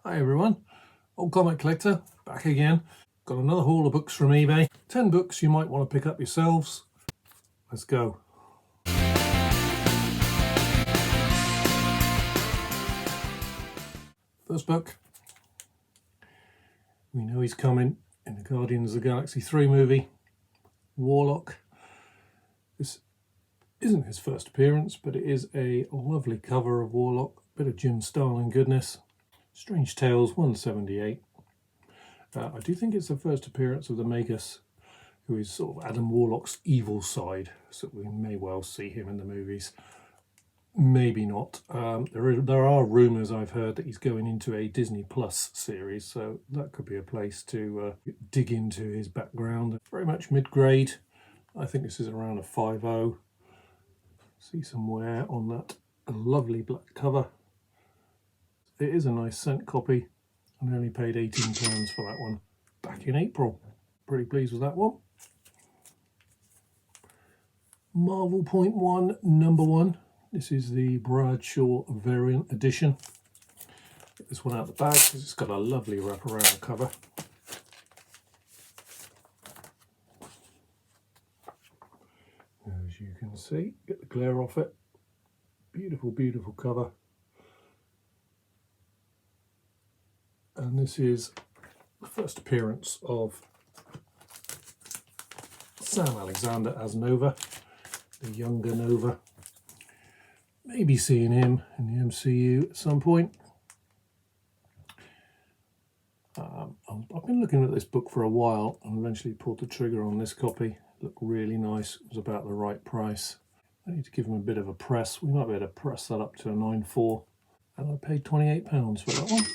Hi everyone, old comic collector, back again. Got another haul of books from eBay. 10 books you might want to pick up yourselves. Let's go. First book. We know he's coming in the Guardians of the Galaxy 3 movie. Warlock. This isn't his first appearance, but it is a lovely cover of Warlock. Bit of Jim Starlin goodness. Strange Tales 178. I do think it's the first appearance of the Magus, who is sort of Adam Warlock's evil side, so we may well see him in the movies. Maybe not. There are rumours I've heard that he's going into a Disney Plus series, so that could be a place to dig into his background. Very much mid-grade. I think this is around a 5.0. See some wear on that lovely black cover. It is a nice scent copy. I only paid £18 for that one back in April. Pretty pleased with that one. Marvel Point 1 #1. This is the Bradshaw variant edition. Get this one out of the bag because it's got a lovely wraparound cover. As you can see, get the glare off it. Beautiful, beautiful cover. And this is the first appearance of Sam Alexander as Nova, the younger Nova. Maybe seeing him in the MCU at some point. I've been looking at this book for a while and eventually pulled the trigger on this copy. It looked really nice. It was about the right price. I need to give him a bit of a press. We might be able to press that up to a 9.4. And I paid £28 for that one.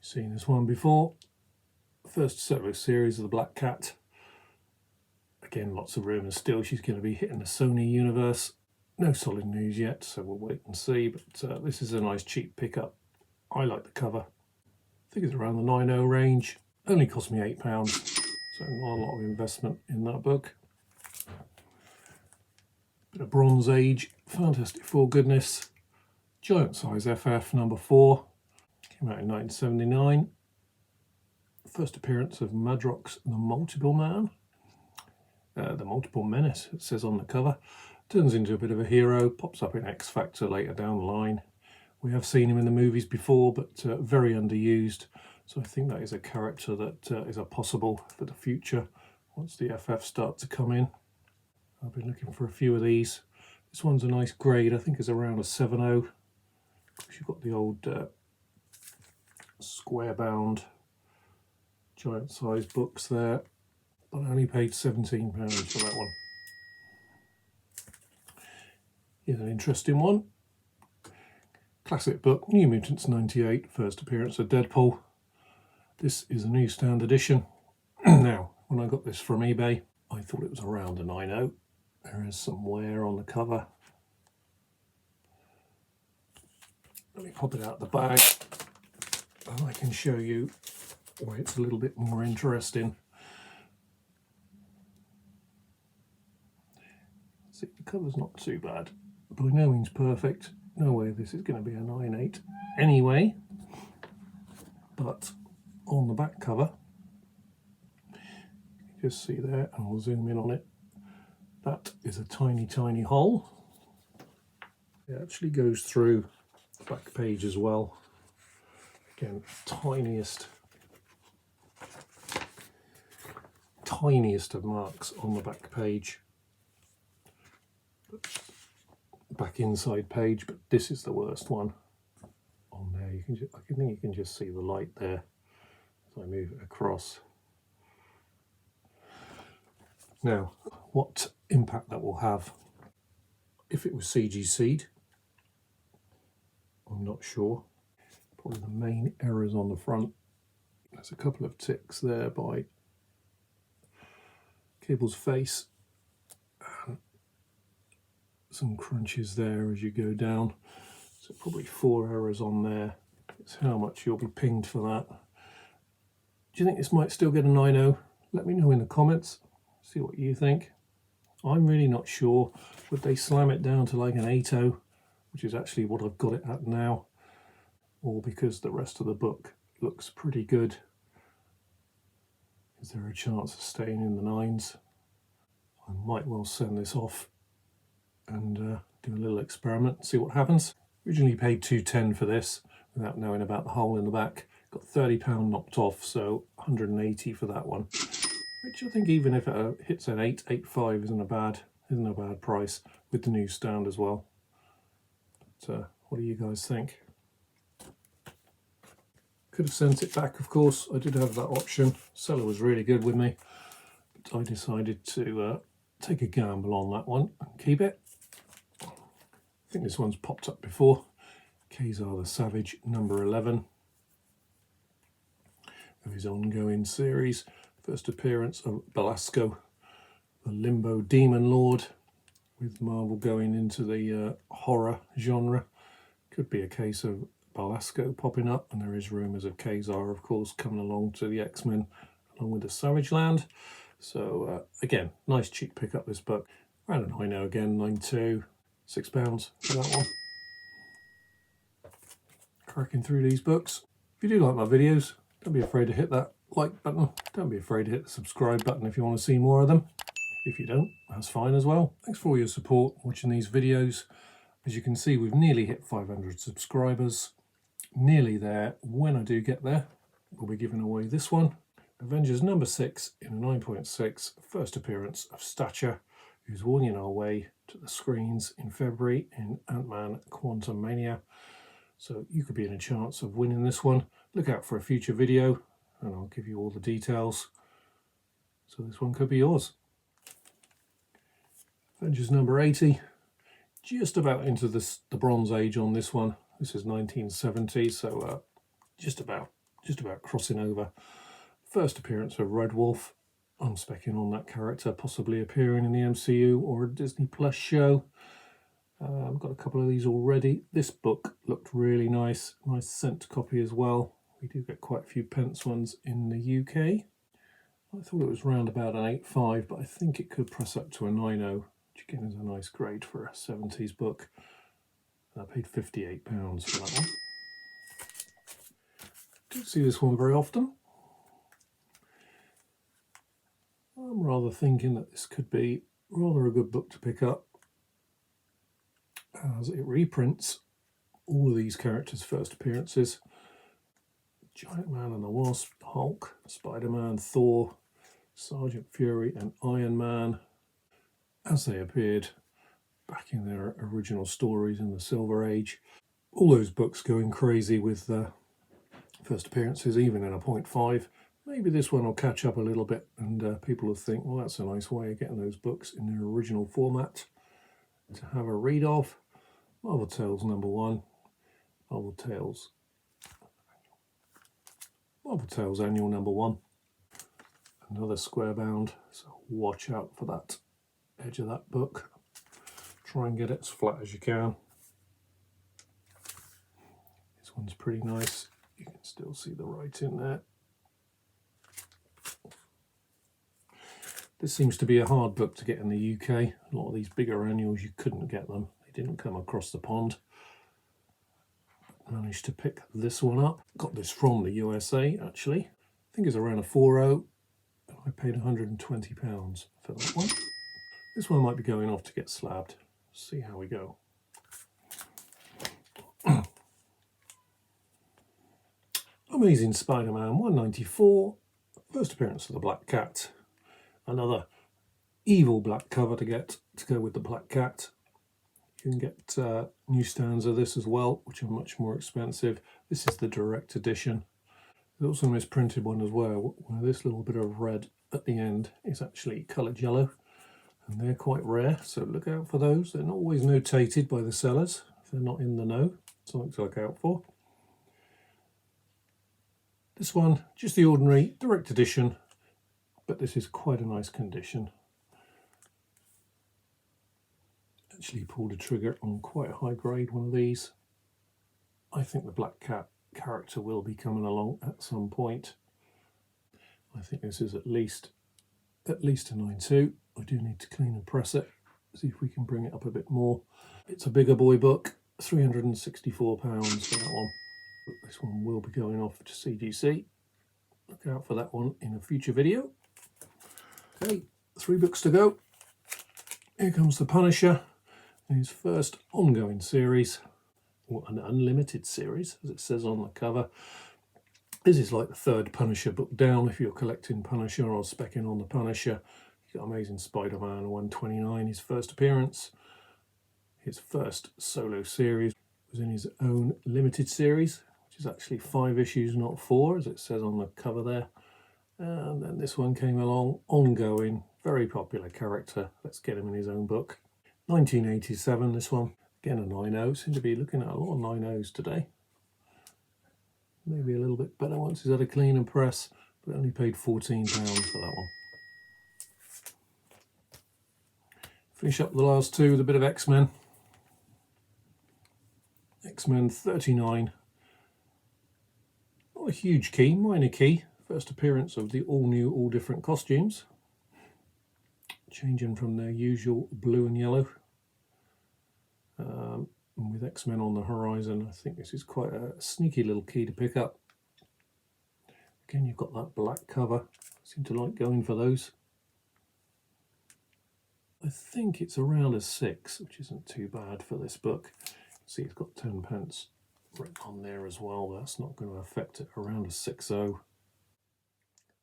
Seen this one before. First solo series of the Black Cat. Again, lots of rumours still. She's going to be hitting the Sony universe. No solid news yet, so we'll wait and see. But this is a nice cheap pickup. I like the cover. I think it's around the 9.0 range. Only cost me £8, so not a lot of investment in that book. Bit of Bronze Age, Fantastic Four goodness. Giant size FF #4. Came out in 1979. First appearance of Madrox the Multiple Man. The Multiple Menace, it says on the cover. Turns into a bit of a hero, pops up in X Factor later down the line. We have seen him in the movies before, but very underused. So I think that is a character that is a possible for the future once the FF start to come in. I've been looking for a few of these. This one's a nice grade, I think it's around a 7.0. You've got the old square bound giant size books there, but I only paid £17 for that one. Here's an interesting one. Classic book, New Mutants 98, first appearance of Deadpool. This is a newsstand edition. Now, when I got this from eBay, I thought it was around a 9.0. There is some wear on the cover. Let me pop it out of the bag and I can show you why it's a little bit more interesting. See, the cover's not too bad. By no means perfect. No way this is going to be a 9.8 anyway. But on the back cover, you just see there, and we'll zoom in on it, that is a tiny, tiny hole. It actually goes through the back page as well. Again, tiniest of marks on the back page. Back inside page, but this is the worst one on there. You can just, I think you can just see the light there as I move it across. Now, what impact that will have if it was CGC'd, I'm not sure. Probably the main errors on the front. There's a couple of ticks there by Cable's face. Some crunches there as you go down, so probably 4 errors on there. It's how much you'll be pinged for that. Do you think this might still get a 9.0? Let me know in the comments, see what you think. I'm really not sure. Would they slam it down to like an 8.0, which is actually what I've got it at now, or because the rest of the book looks pretty good. Is there a chance of staying in the 9s? I might well send this off and do a little experiment, see what happens. Originally paid £2.10 for this without knowing about the hole in the back. Got £30 knocked off, so £180 for that one, which I think even if it hits an 8.85 isn't a bad price with the newsstand as well. But what do you guys think? Could have sent it back, of course. I did have that option. Seller was really good with me, but I decided to take a gamble on that one and keep it. I think this one's popped up before. Ka-Zar the Savage, number 11 of his ongoing series. First appearance of Belasco, the Limbo Demon Lord, with Marvel going into the horror genre. Could be a case of Belasco popping up, and there is rumours of Ka-Zar, of course, coming along to the X-Men along with the Savage Land. So again, nice cheap pick up this book. Around an I know again, 9.2, £6 for that one. Cracking through these books. If you do like my videos, don't be afraid to hit that like button. Don't be afraid to hit the subscribe button if you want to see more of them. If you don't, that's fine as well. Thanks for all your support watching these videos. As you can see, we've nearly hit 500 subscribers. Nearly there. When I do get there, we'll be giving away this one. Avengers number 6 in a 9.6, first appearance of Stature, who's winging our way to the screens in February in Ant-Man Quantumania. So you could be in a chance of winning this one. Look out for a future video and I'll give you all the details. So this one could be yours. Avengers number 80, just about into the Bronze Age on this one. This is 1970, so just about crossing over. First appearance of Red Wolf. I'm speccing on that character possibly appearing in the MCU or a Disney Plus show. I've got a couple of these already. This book looked really nice scent copy as well. We do get quite a few pence ones in the UK. I thought it was round about an 8.5, but I think it could press up to a 9.0, which again is a nice grade for a 70s book. And I paid £58 for that one. Don't see this one very often. I'm rather thinking that this could be rather a good book to pick up, as it reprints all of these characters' first appearances. Giant Man and the Wasp, Hulk, Spider-Man, Thor, Sergeant Fury and Iron Man, as they appeared back in their original stories in the Silver Age. All those books going crazy with first appearances, even in a 0.5. Maybe this one will catch up a little bit and people will think, well, that's a nice way of getting those books in their original format to have a read of. Marvel Tales number 1, Marvel Tales Annual number 1. Another square bound, so watch out for that edge of that book. Try and get it as flat as you can. This one's pretty nice. You can still see the writing there. This seems to be a hard book to get in the UK. A lot of these bigger annuals, you couldn't get them. They didn't come across the pond. Managed to pick this one up. Got this from the USA, actually. I think it's around a 4.0. I paid £120 for that one. This one might be going off to get slabbed. See how we go. Amazing Spider-Man 194. First appearance of the Black Cat. Another evil black cover to go with the Black Cat. You can get newsstands of this as well, which are much more expensive. This is the direct edition. There's also a misprinted one as well, where this little bit of red at the end is actually coloured yellow, and they're quite rare, so look out for those. They're not always notated by the sellers if they're not in the know. Something to look out for. This one, just the ordinary direct edition, but this is quite a nice condition. Actually pulled a trigger on quite a high grade one of these. I think the Black Cat character will be coming along at some point. I think this is at least a 9.2. I do need to clean and press it, see if we can bring it up a bit more. It's a bigger boy book, £364 for that one. This one will be going off to CGC. Look out for that one in a future video. Okay, 3 books to go. Here comes The Punisher, his first ongoing series, or an unlimited series, as it says on the cover. This is like the 3rd Punisher book down if you're collecting Punisher or speccing on the Punisher. You've got Amazing Spider-Man 129, his first appearance. His first solo series was in his own limited series, which is actually 5 issues, not 4, as it says on the cover there. And then this one came along, ongoing, very popular character. Let's get him in his own book. 1987, this one. Again, a 9.0. Seem to be looking at a lot of 9.0s today. Maybe a little bit better once he's had a clean and press, but only paid £14 for that one. Finish up the last 2 with a bit of X-Men. X-Men 39. Not a huge key, minor key. First appearance of the all-new, all-different costumes. Changing from their usual blue and yellow. And with X-Men on the horizon, I think this is quite a sneaky little key to pick up. Again, you've got that black cover. I seem to like going for those. I think it's around a 6, which isn't too bad for this book. See, it's got 10p written on there as well. That's not going to affect it. Around a 6.0.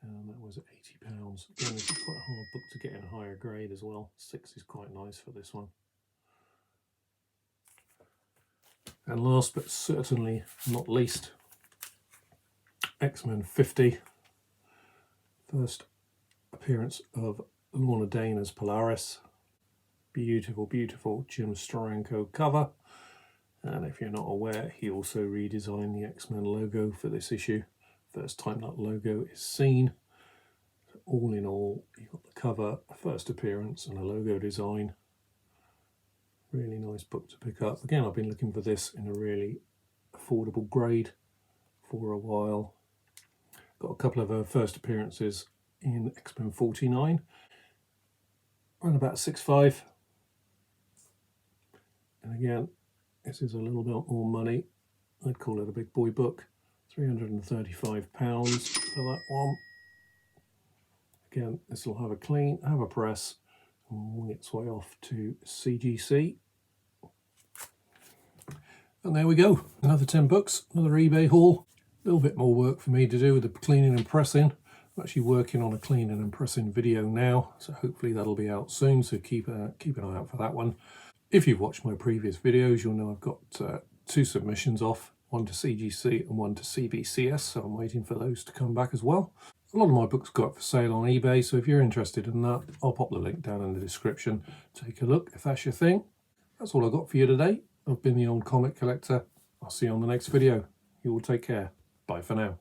And that was £80. Again, this is quite a hard book to get in a higher grade as well. 6 is quite nice for this one. And last but certainly not least, X-Men 50. First appearance of Lorna Dane as Polaris. Beautiful, beautiful Jim Steranko cover. And if you're not aware, he also redesigned the X-Men logo for this issue. First time that logo is seen. So all in all, you've got the cover, a first appearance and a logo design. Really nice book to pick up. Again, I've been looking for this in a really affordable grade for a while. Got a couple of first appearances in X-Men 49. Around about 6.5. And again, this is a little bit more money. I'd call it a big boy book. £335 for that one. Again, this will have a clean, have a press, and wing its way off to CGC. And there we go. Another 10 bucks, another eBay haul. A little bit more work for me to do with the cleaning and pressing. I'm actually working on a cleaning and pressing video now, so hopefully that'll be out soon, so keep an eye out for that one. If you've watched my previous videos, you'll know I've got 2 submissions off, one to CGC and one to CBCS, so I'm waiting for those to come back as well. A lot of my books go up for sale on eBay, so if you're interested in that, I'll pop the link down in the description. Take a look if that's your thing. That's all I've got for you today. I've been the Old Comic Collector. I'll see you on the next video. You all take care. Bye for now.